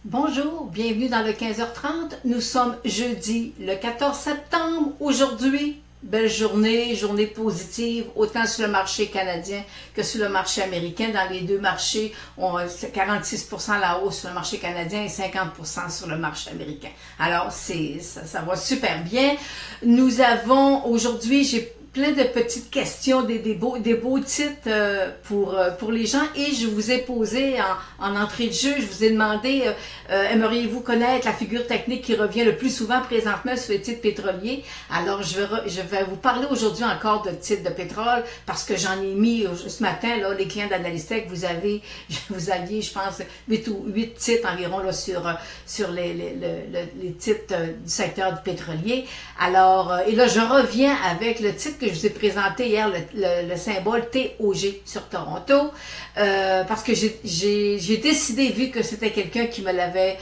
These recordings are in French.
Bonjour, bienvenue dans le 15h30. Nous sommes jeudi le 14 septembre. Aujourd'hui, belle journée, journée positive, autant sur le marché canadien que sur le marché américain. Dans les deux marchés, on a 46% la hausse sur le marché canadien et 50% sur le marché américain. Alors, ça va super bien. Nous avons aujourd'hui, j'ai plein de petites questions, des beaux titres pour les gens, et je vous ai posé en entrée de jeu, je vous ai demandé, aimeriez-vous connaître la figure technique qui revient le plus souvent présentement sur les titres pétroliers? Alors je vais vous parler aujourd'hui encore de titres de pétrole, parce que j'en ai mis ce matin, là, les clients d'Analystech, vous aviez, je pense, 8 titres environ là, sur les titres du secteur du pétrolier. Alors, et là je reviens avec le titre que je vous ai présenté hier, le symbole TOG sur Toronto, parce que j'ai décidé, vu que c'était quelqu'un qui me l'avait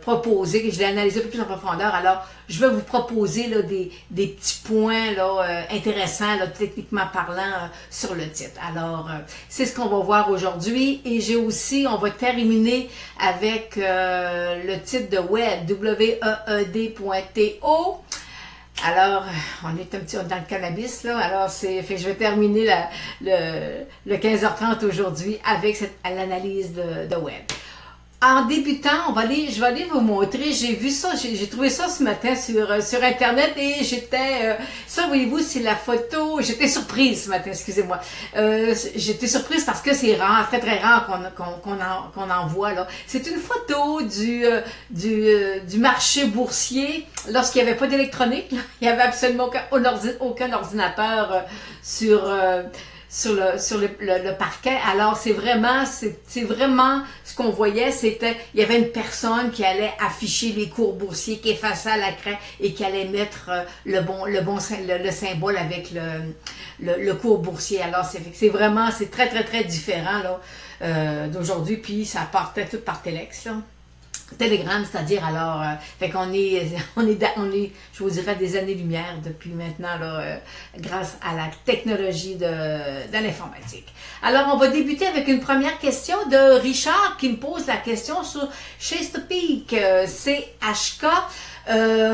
proposé, que je l'ai analysé un peu plus en profondeur, alors je vais vous proposer là, des petits points là, intéressants, là, techniquement parlant, sur le titre. Alors, c'est ce qu'on va voir aujourd'hui, et j'ai aussi, on va terminer avec le titre de WEED, WEED.TO. Alors, on est un petit dans le cannabis, là. Alors, fait que je vais terminer le 15h30 aujourd'hui avec l'analyse de web. En débutant, je vais aller vous montrer, j'ai vu ça, j'ai trouvé ça ce matin sur Internet, et ça, voyez-vous, c'est la photo, j'étais surprise ce matin, excusez-moi. J'étais surprise parce que c'est rare, très très rare qu'on en voit, là. C'est une photo du marché boursier lorsqu'il n'y avait pas d'électronique, il n'y avait absolument aucun ordinateur sur le parquet. Alors c'est vraiment ce qu'on voyait, c'était il y avait une personne qui allait afficher les cours boursiers, qui effaçait à l'écran et qui allait mettre le symbole avec le cours boursier. Alors c'est vraiment, c'est très très très différent là d'aujourd'hui, puis ça partait tout par Telex là. Telegram, c'est-à-dire, alors, fait qu'on est, je vous dirais, des années-lumière depuis maintenant, là, grâce à la technologie de l'informatique. Alors, on va débuter avec une première question de Richard qui me pose la question sur Chesapeake, CHK.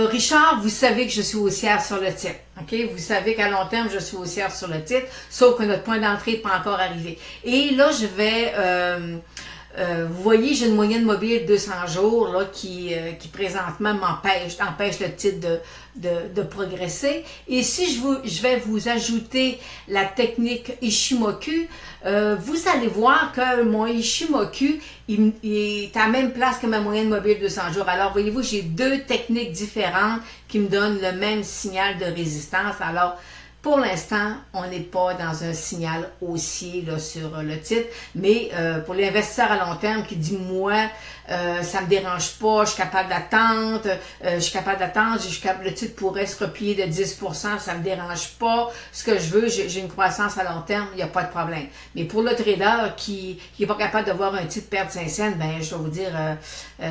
Richard, vous savez que je suis haussière sur le titre. OK? Vous savez qu'à long terme, je suis haussière sur le titre, sauf que notre point d'entrée n'est pas encore arrivé. Et là, je vais... vous voyez, j'ai une moyenne mobile de 200 jours là, qui présentement empêche le titre de progresser. Et si je vais vous ajouter la technique Ichimoku, vous allez voir que mon Ichimoku il est à la même place que ma moyenne mobile de 200 jours. Alors, voyez-vous, j'ai deux techniques différentes qui me donnent le même signal de résistance. Alors, pour l'instant, on n'est pas dans un signal haussier là, sur le titre, mais pour l'investisseur à long terme qui dit, moi, ça me dérange pas, je suis capable d'attendre, le titre pourrait se replier de 10%, ça me dérange pas, ce que je veux, j'ai une croissance à long terme, il n'y a pas de problème. Mais pour le trader qui n'est pas capable de voir un titre perdre 5 cents, ben je vais vous dire,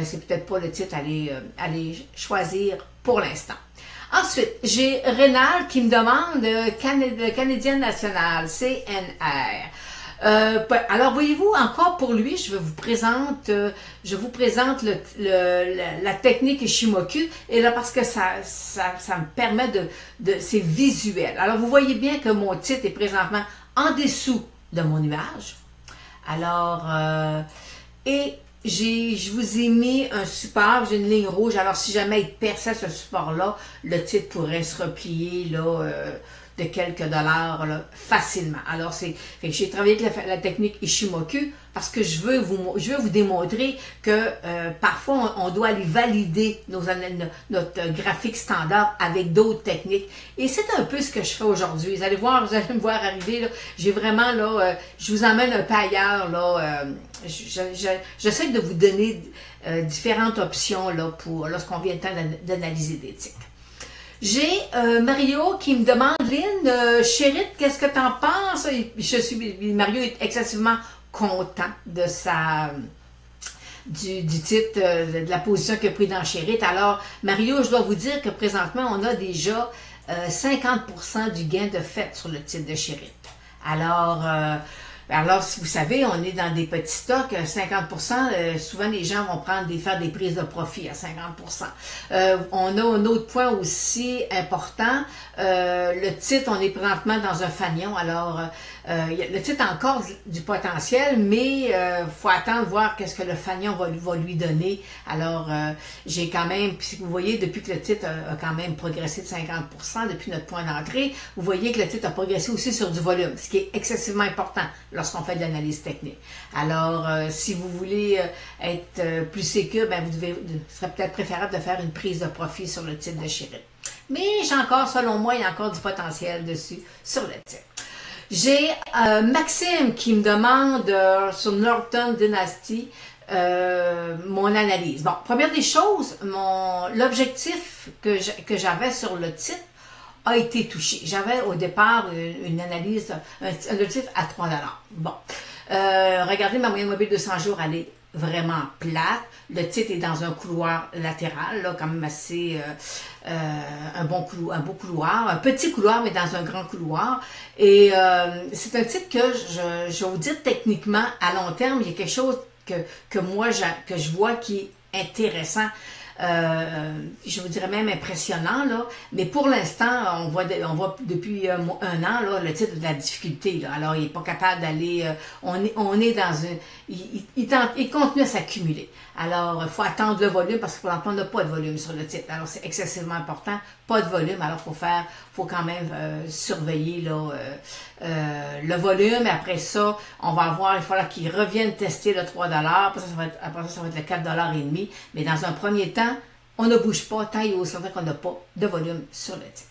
c'est peut-être pas le titre à aller choisir pour l'instant. Ensuite, j'ai Rénal qui me demande Canadienne nationale, CNR. Alors, voyez-vous, encore pour lui, je vous présente la technique Ichimoku, et là, parce que ça me permet c'est visuel. Alors, vous voyez bien que mon titre est présentement en dessous de mon nuage. Alors, je vous ai mis un support, j'ai une ligne rouge, alors si jamais il perçait ce support-là, le titre pourrait se replier là, de quelques dollars là, facilement. Alors, j'ai travaillé avec la technique Ichimoku parce que je veux vous démontrer que parfois, on doit aller valider notre graphique standard avec d'autres techniques. Et c'est un peu ce que je fais aujourd'hui. Vous allez me voir arriver, là, j'ai vraiment, là, je vous emmène un peu ailleurs, là, j'essaie de vous donner différentes options là, pour lorsqu'on vient le temps d'analyser des titres. J'ai Mario qui me demande, Lynn, Sherritt, qu'est-ce que tu en penses? Mario est excessivement content de du titre, de la position qu'il a pris dans Sherritt. Alors, Mario, je dois vous dire que présentement, on a déjà 50% du gain de fait sur le titre de Sherritt. Alors, Alors, si vous savez, on est dans des petits stocks, 50%, souvent les gens vont faire des prises de profit à 50%. On a un autre point aussi important, le titre, on est présentement dans un fanion, alors le titre a encore du potentiel, mais faut attendre voir qu'est-ce que le fanion va lui donner. Alors, j'ai quand même, puis vous voyez, depuis que le titre a quand même progressé de 50% depuis notre point d'entrée, vous voyez que le titre a progressé aussi sur du volume, ce qui est excessivement important lorsqu'on fait de l'analyse technique. Alors, si vous voulez être plus sécure, ben ce serait peut-être préférable de faire une prise de profit sur le titre de Chirite. Mais selon moi, il y a encore du potentiel dessus sur le titre. J'ai Maxime qui me demande sur Norton Dynasty mon analyse. Bon, première des choses, l'objectif que j'avais sur le titre a été touché. J'avais au départ une analyse, un objectif à 3 $. Bon, regardez ma moyenne mobile 200 jours, elle est vraiment plate. Le titre est dans un couloir latéral, là, quand même assez un beau couloir, un petit couloir, mais dans un grand couloir. Et c'est un titre que je vais vous dire techniquement, à long terme, il y a quelque chose que moi, que je vois qui est intéressant. Je vous dirais même impressionnant, là. Mais pour l'instant, on voit depuis un an, là, le titre de la difficulté, là. Alors, il n'est pas capable d'aller, on est dans il continue à s'accumuler. Alors, il faut attendre le volume parce que pour l'instant, on n'a pas de volume sur le titre. Alors, c'est excessivement important. Pas de volume. Alors, faut quand même surveiller, là, le volume. Et après ça, il va falloir qu'ils reviennent tester le 3 $. Après ça, ça va être le 4 $ et demi. Mais dans un premier temps, on ne bouge pas tant et aussi longtemps qu'on n'a pas de volume sur le titre.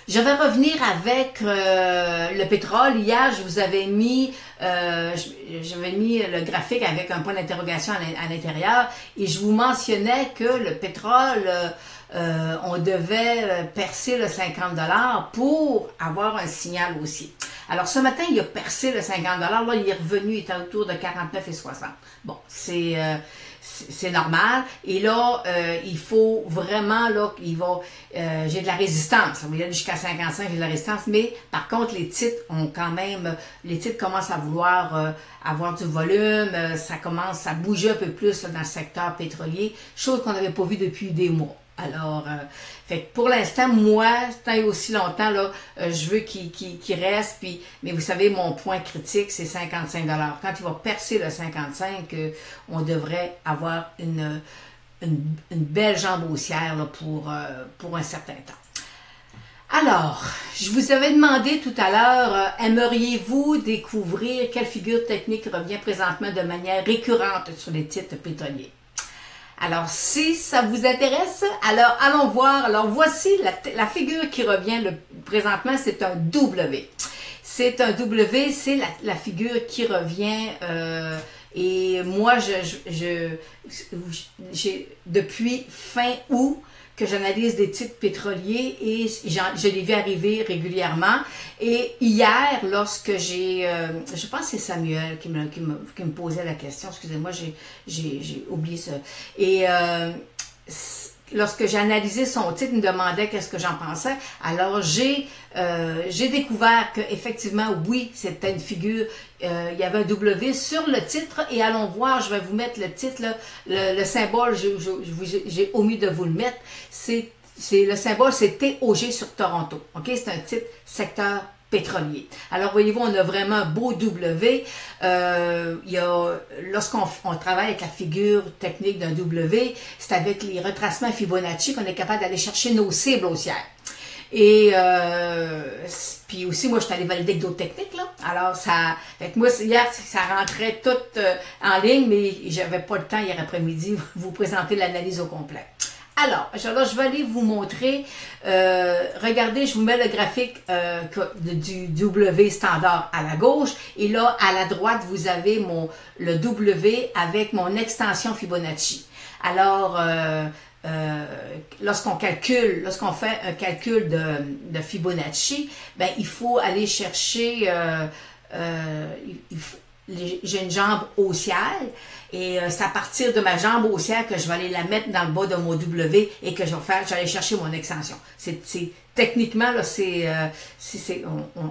Je vais revenir avec le pétrole. Hier, je vous avais mis, j'avais mis le graphique avec un point d'interrogation à l'intérieur et je vous mentionnais que le pétrole, on devait percer le 50 $ pour avoir un signal haussier. Alors, ce matin, il a percé le 50 $. Là, il est revenu, il est autour de 49,60. Bon, c'est normal. Et là, il faut vraiment, là, j'ai de la résistance. On va aller jusqu'à 55, j'ai de la résistance. Mais, par contre, les titres commencent à vouloir avoir du volume. Ça commence à bouger un peu plus là, dans le secteur pétrolier. Chose qu'on n'avait pas vu depuis des mois. Alors, fait que pour l'instant, moi, tant et aussi longtemps, là, je veux qu'il reste, mais vous savez, mon point critique, c'est 55 $. Quand il va percer le 55, on devrait avoir une belle jambe haussière là, pour un certain temps. Alors, je vous avais demandé tout à l'heure, aimeriez-vous découvrir quelle figure technique revient présentement de manière récurrente sur les titres pétroliers? Alors, si ça vous intéresse, alors allons voir. Alors, voici la figure qui revient présentement, c'est un W. C'est un W, c'est la figure qui revient. Et moi, depuis fin août, que j'analyse des titres pétroliers et je les vu arriver régulièrement. Et hier, lorsque je pense que c'est Samuel qui me posait la question, excusez-moi, j'ai oublié ça. Et lorsque j'ai analysé son titre, il me demandait qu'est-ce que j'en pensais. Alors, j'ai découvert qu'effectivement, oui, c'était une figure, il y avait un W sur le titre. Et allons voir, je vais vous mettre le titre, là, le symbole, j'ai omis de vous le mettre. Le symbole, c'est TOG sur Toronto. OK? C'est un titre secteur pétrolier. Alors, voyez-vous, on a vraiment un beau W. Lorsqu'on travaille avec la figure technique d'un W, c'est avec les retracements Fibonacci qu'on est capable d'aller chercher nos cibles haussières. Et puis aussi, moi, je suis allée valider avec d'autres techniques, là. Alors, moi, hier, ça rentrait tout en ligne, mais j'avais pas le temps hier après-midi vous présenter l'analyse au complet. Alors, je vais aller vous montrer, regardez, je vous mets le graphique du W standard à la gauche, et là, à la droite, vous avez le W avec mon extension Fibonacci. Alors, lorsqu'on fait un calcul de Fibonacci, ben, il faut aller chercher, j'ai une jambe haussière et c'est à partir de ma jambe haussière que je vais aller la mettre dans le bas de mon W et que je vais aller chercher mon extension. Techniquement, là,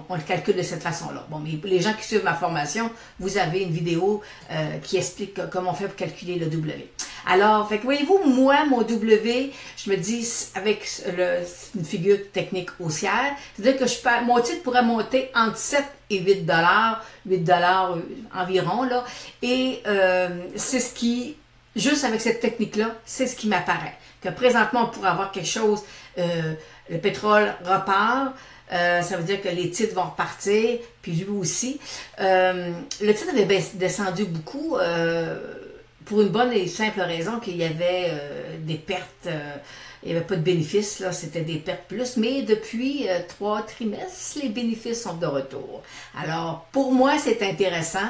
on le calcule de cette façon-là. Bon, mais les gens qui suivent ma formation, vous avez une vidéo qui explique comment on fait pour calculer le W. Alors, fait que voyez-vous, moi, mon W, je me dis, avec une figure technique haussière, c'est-à-dire que mon titre pourrait monter entre 7 et 8 $, environ, là, et c'est ce qui, juste avec cette technique-là, c'est ce qui m'apparaît. Que présentement, on pourrait avoir quelque chose, le pétrole repart, ça veut dire que les titres vont repartir, puis lui aussi. Le titre avait descendu beaucoup, pour une bonne et simple raison qu'il y avait des pertes, il n'y avait pas de bénéfices, là, c'était des pertes plus, mais depuis 3 trimestres, les bénéfices sont de retour. Alors, pour moi, c'est intéressant.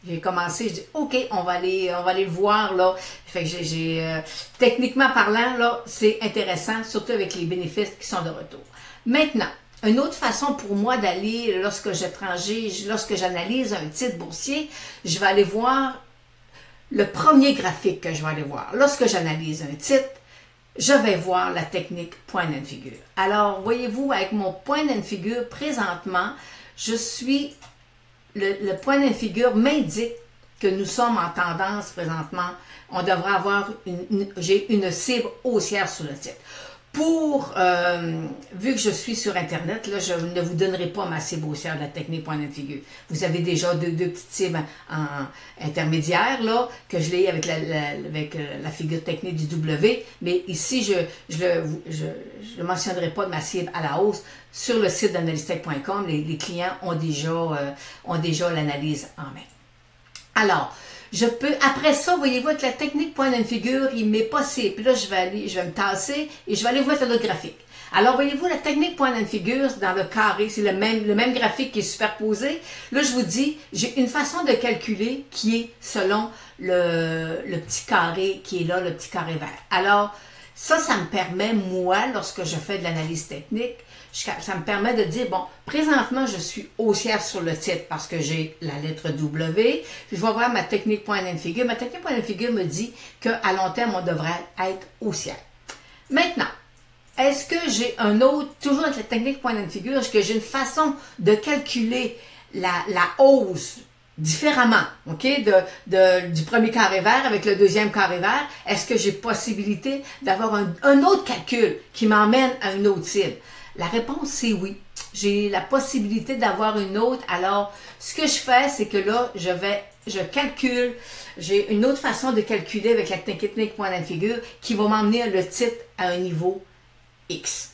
J'ai commencé, je dis, OK, on va aller le voir, là. Fait que techniquement parlant, là, c'est intéressant, surtout avec les bénéfices qui sont de retour. Maintenant, une autre façon pour moi d'aller, lorsque j'analyse un titre boursier, je vais aller voir le premier graphique que je vais aller voir. Lorsque j'analyse un titre, je vais voir la technique point and figure. Alors, voyez-vous, avec mon point and figure, présentement, le point and figure m'indique que nous sommes en tendance présentement. On devrait avoir j'ai une cible haussière sur le titre. Vu que je suis sur Internet, là, je ne vous donnerai pas ma cible haussière de la technique point and figure. Vous avez déjà deux petites cibles intermédiaires, là, que je l'ai avec la figure technique du W, mais ici, je ne mentionnerai pas ma cible à la hausse. Sur le site d'analystech.com, les clients ont déjà l'analyse en main. Alors, après ça, voyez-vous, avec la technique point and figure, il m'est possible. Puis là, je vais me tasser et je vais aller vous mettre un autre graphique. Alors, voyez-vous, la technique point and figure, dans le carré, c'est le même graphique qui est superposé. Là, je vous dis, j'ai une façon de calculer qui est selon le petit carré qui est là, le petit carré vert. Alors, ça me permet, moi, lorsque je fais de l'analyse technique, ça me permet de dire, bon, présentement, je suis haussière sur le titre parce que j'ai la lettre W. Je vais voir ma technique point and figure. Ma technique point and figure me dit qu'à long terme, on devrait être haussière. Maintenant, est-ce que j'ai toujours avec la technique point and figure, est-ce que j'ai une façon de calculer la hausse différemment, OK, du premier carré vert avec le deuxième carré vert? Est-ce que j'ai possibilité d'avoir un autre calcul qui m'emmène à une autre cible? La réponse, c'est oui. J'ai la possibilité d'avoir une autre. Alors, ce que je fais, c'est que là, je calcule. J'ai une autre façon de calculer avec la technique point and figure qui va m'emmener le titre à un niveau X.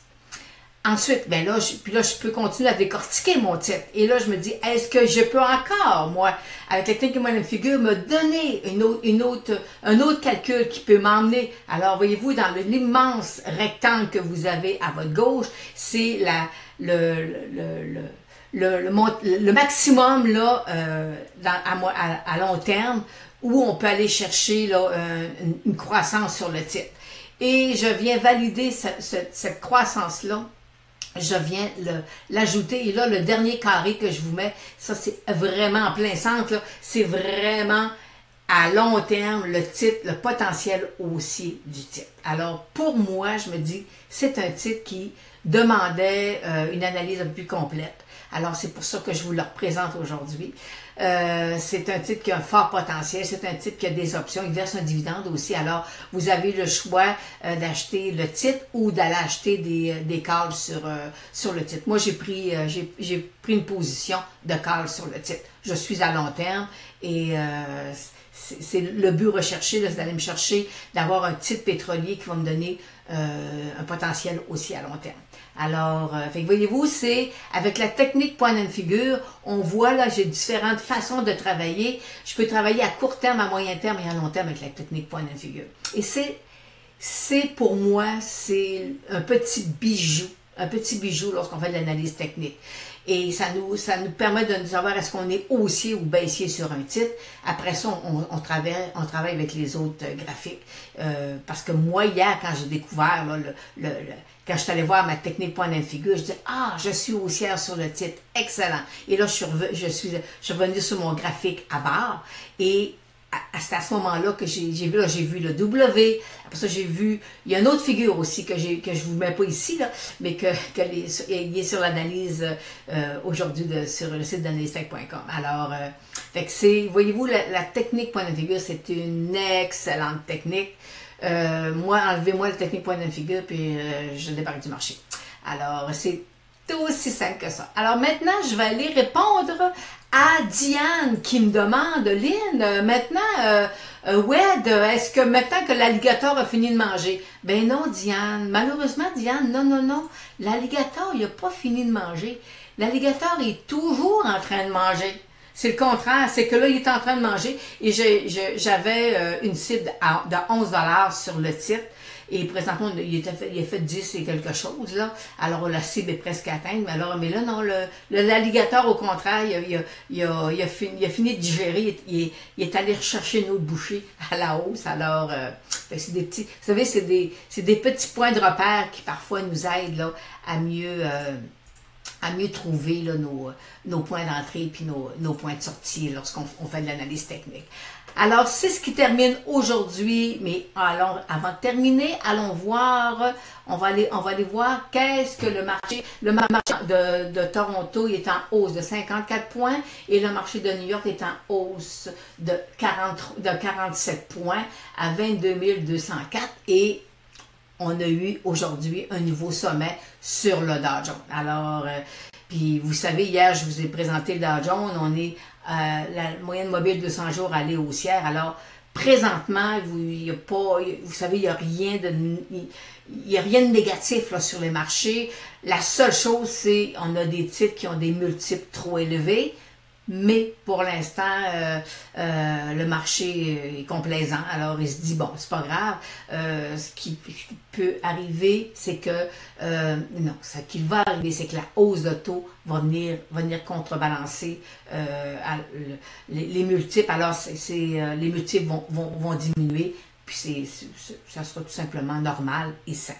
Ensuite, ben là, je peux continuer à décortiquer mon titre. Et là, je me dis, est-ce que je peux encore, moi, avec la technique point and figure, me donner un autre calcul qui peut m'emmener. Alors, voyez-vous, dans l'immense rectangle que vous avez à votre gauche, c'est le maximum là, à long terme où on peut aller chercher là, une croissance sur le titre. Et je viens valider cette croissance-là. Je viens l'ajouter. Et là, le dernier carré que je vous mets, ça c'est vraiment en plein centre. C'est vraiment à long terme le titre, le potentiel haussier du titre. Alors, pour moi, je me dis, c'est un titre qui demandait une analyse un peu plus complète. Alors, c'est pour ça que je vous le représente aujourd'hui. C'est un titre qui a un fort potentiel, c'est un titre qui a des options, il verse un dividende aussi. Alors, vous avez le choix d'acheter le titre ou d'aller acheter des calls sur le titre. Moi, j'ai pris une position de call sur le titre. Je suis à long terme et c'est le but recherché, c'est d'aller me chercher, d'avoir un titre pétrolier qui va me donner un potentiel aussi à long terme. Alors, voyez-vous, c'est avec la technique point and figure, on voit là, j'ai différentes façons de travailler. Je peux travailler à court terme, à moyen terme et à long terme avec la technique point and figure. Et c'est pour moi, c'est un petit bijou lorsqu'on fait de l'analyse technique. Et ça nous permet de nous savoir est-ce qu'on est haussier ou baissier sur un titre. Après ça, on travaille avec les autres graphiques. Parce que moi, hier, quand j'ai découvert, là, quand je suis allé voir ma technique point d'infigure, je dis ah, je suis haussière sur le titre. Excellent. Et là, je suis revenue sur mon graphique à barre. Et c'est à ce moment-là que j'ai vu le W. Après ça, j'ai vu, il y a une autre figure aussi que je vous mets pas ici, là, mais il est sur l'analyse aujourd'hui sur le site d'analysetech.com. Alors, fait que voyez-vous, la technique point de figure, c'est une excellente technique. Enlevez-moi la technique point de figure, puis je débarque du marché. Alors, c'est aussi simple que ça. Alors maintenant, je vais aller répondre à Diane qui me demande, Lynn, maintenant, Wed, est-ce que maintenant que l'alligator a fini de manger? Ben non, Diane. Malheureusement, Diane, non. L'alligator, il n'a pas fini de manger. L'alligator est toujours en train de manger. C'est le contraire, c'est que là, il est en train de manger et j'avais une cible de 11 $ sur le titre. Et présentement, il a fait 10 et quelque chose, là. Alors, la cible est presque atteinte. Mais là, non, l'alligator, au contraire, il a fini de digérer. Il est allé rechercher une autre bouchée à la hausse. Alors, c'est des petits, vous savez, c'est des petits points de repère qui, parfois, nous aident, là, à mieux trouver là, nos points d'entrée puis nos points de sortie lorsqu'on fait de l'analyse technique. Alors, c'est ce qui termine aujourd'hui, mais alors, avant de terminer, allons voir, on va aller voir qu'est-ce que le marché de Toronto il est en hausse de 54 points et le marché de New York est en hausse de 47 points à 22 204 et on a eu aujourd'hui un nouveau sommet sur le Dow Jones. Alors, puis vous savez, hier, je vous ai présenté le Dow Jones, on est la moyenne mobile 200 jours allée haussière. Alors, présentement, vous savez, il n'y a rien de négatif là, sur les marchés. La seule chose, c'est on a des titres qui ont des multiples trop élevés. Mais pour l'instant, le marché est complaisant. Alors, il se dit, bon, c'est pas grave. Ce qui peut arriver, c'est que, non, ce qui va arriver, c'est que la hausse de taux va venir contrebalancer les multiples. Alors, les multiples vont diminuer, puis ça sera tout simplement normal et sain.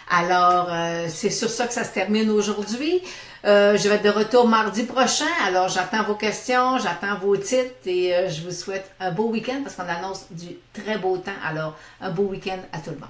Alors, c'est sur ça que ça se termine aujourd'hui. Je vais être de retour mardi prochain. Alors, j'attends vos questions, j'attends vos titres et je vous souhaite un beau week-end parce qu'on annonce du très beau temps. Alors, un beau week-end à tout le monde.